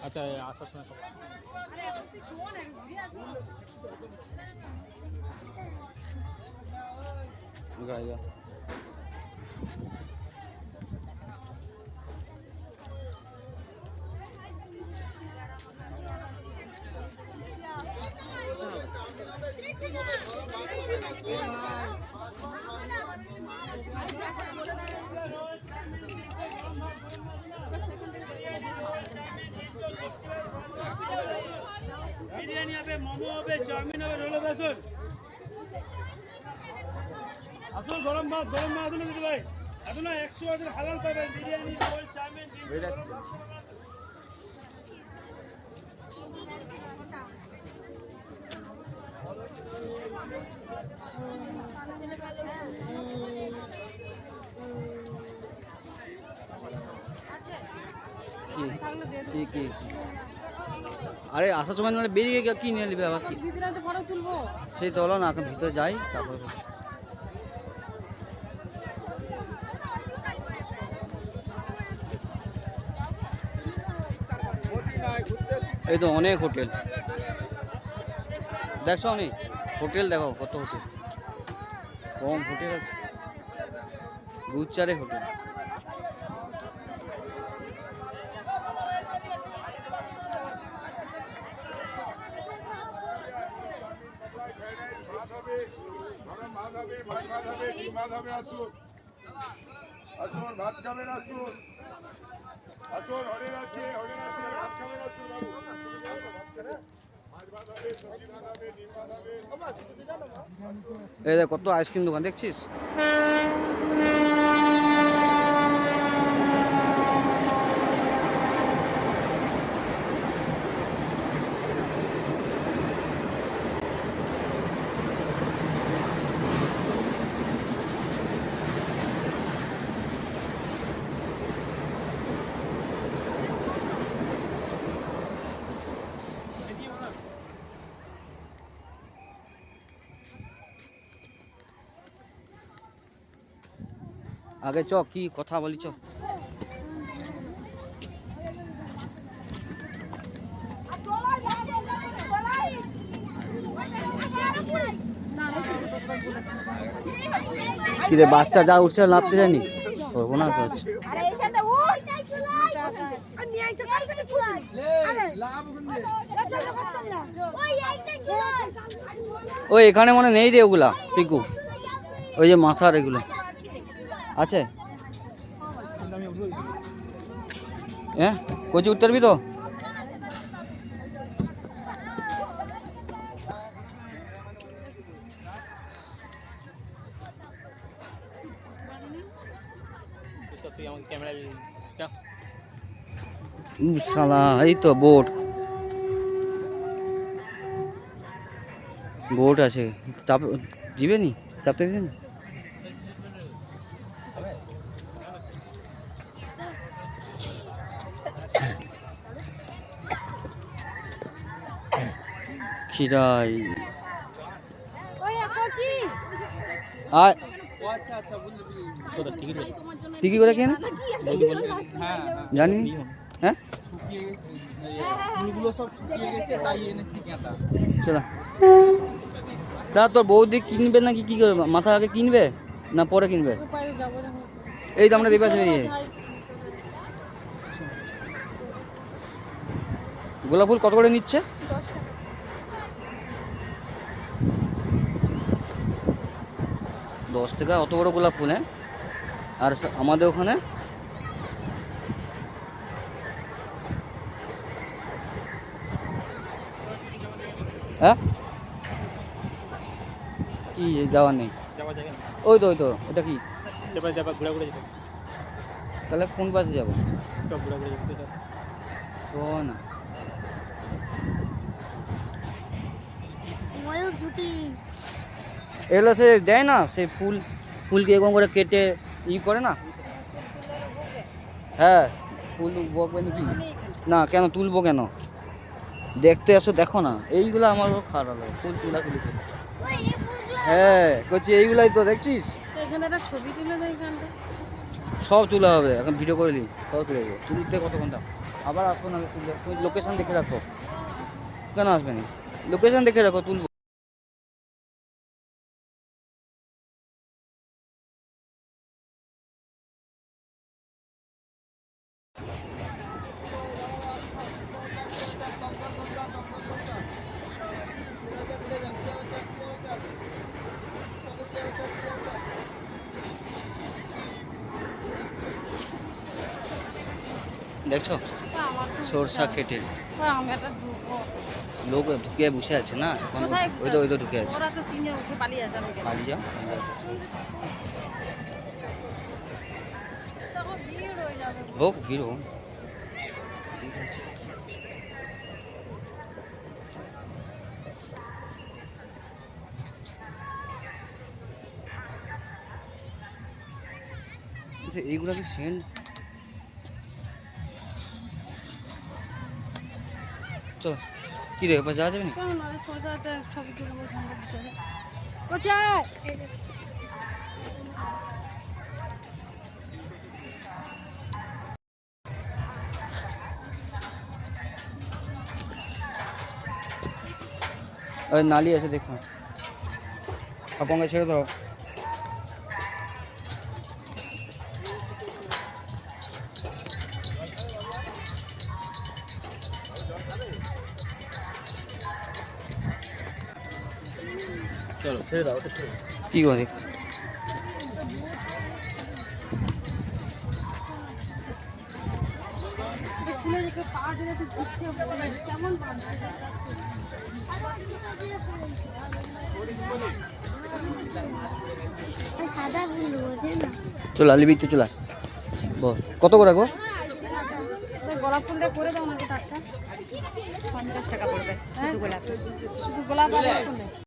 আচ্ছা আসার সময় গাইয়া বিরিয়ানি হবে, মোমো হবে, চাউমিন হবে, রোল হবে। আসুন গরম ভাত আসুন দিদি ভাই, আসুন 100 হালাল পাবেন। বিরিয়ানি, রোল, চাউমিন, কি আরে আসার সময় নাহলে বেরিয়ে গিয়ে কি নিয়ে নিবে আবার কি ফটো তুলবো সেই তো হলো না, এখন ভিতরে যাই তারপর। এই তো অনেক হোটেল দেখছো, অনেক হোটেল দেখো, কত হোটেল, কম হোটেল আছে, 2-4 হোটেল। ভাত খাবেন আসুন, আসুন হরিণ আছে, হরিণ আছে, ভাত খাবেন আসুন। এই দেখ কত আইসক্রিম দোকান দেখছিস। আগে চ কি কথা বলি চ। কিরে বাচ্চা যা উঠছে নামতে জানি সর্বনাশ হচ্ছে। ওই এখানে মনে নেই রে ওগুলা পিকু, ওই যে মাথার এগুলো আছে। হ্যাঁ কোচি উঠতে তো শালা, এই তো বোট বোট আছে, চাপ দিবে নি, চাপতে দিবে না। খিরাই আর টিকি করে কেন জানি। হ্যাঁ চলো তা তোর বৌদি কিনবে নাকি, কি করবে মাথা আগে কিনবে না পরে কিনবে? এই তো আমরা দেবে আছে বেরিয়ে। গোলাপ ফুল কত করে নিচ্ছে? 10 টাকা অত বড় গোলাপ ফুল। হ্যাঁ আর আমাদের ওখানে হ্যাঁ কি যাওয়ার নেই, ওই তো এটা কি তাহলে কোন পাশে যাবো? না এগুলো সে দেয় না, সেই ফুলকে এরকম করে কেটে করে না। হ্যাঁ ফুল বকবে নাকি না, কেন তুলবো কেন, দেখতে এসো দেখো না। এইগুলো আমারও খারাপ লাগে, ফুল তুলা তুলি। হ্যাঁ করছি এইগুলাই তো দেখছিস, ছবি তুলে সব তোলা হবে, এখন ভিডিও করে দিই, সব তুলে দেবো। তুলতে কতক্ষণ দাম? আবার আসবো না, তুমি লোকেশন দেখে রাখো। কেন আসবে না? লোকেশন দেখে রাখো, তুলবো। দেখছো সরষা খেটে আমি একটা ঢুকবো। লোক ঢুকে বসে আছে না এখন। কোথায় ওই তো ঢুকে আছে। ওরা তো তিনজন উঠে পালিয়ে আছে আমাকে। পালিয়ে যাও। তখন ভিড় হয়ে যাবে। হোক ভিড় হোক। এইগুলা কি সেন্ট? চলো কি রে, এবার যাওয়া যাবে না? কেন না সোজাতে ছবি তুলবো সম্ভব করে। কোথায়? ওই নালি আছে দেখো, আপঙ্গে ছেড়ে দাও। চলো ছেড়ে দাও, ওটা ছেড়ে দাও। কি গো দেখ, খুলে দেখে পা দিলে তো ঘুরতে হবে। কেমন সাদা ফুল বোঝে না। চলো আলিবি তো চলা। বল কত করে গো? গোলাপ ফুলটা করে দাও না, টাকা 50 টাকা পড়বে শুধু গোলাপ। শুধু গোলাপ আর ফুল।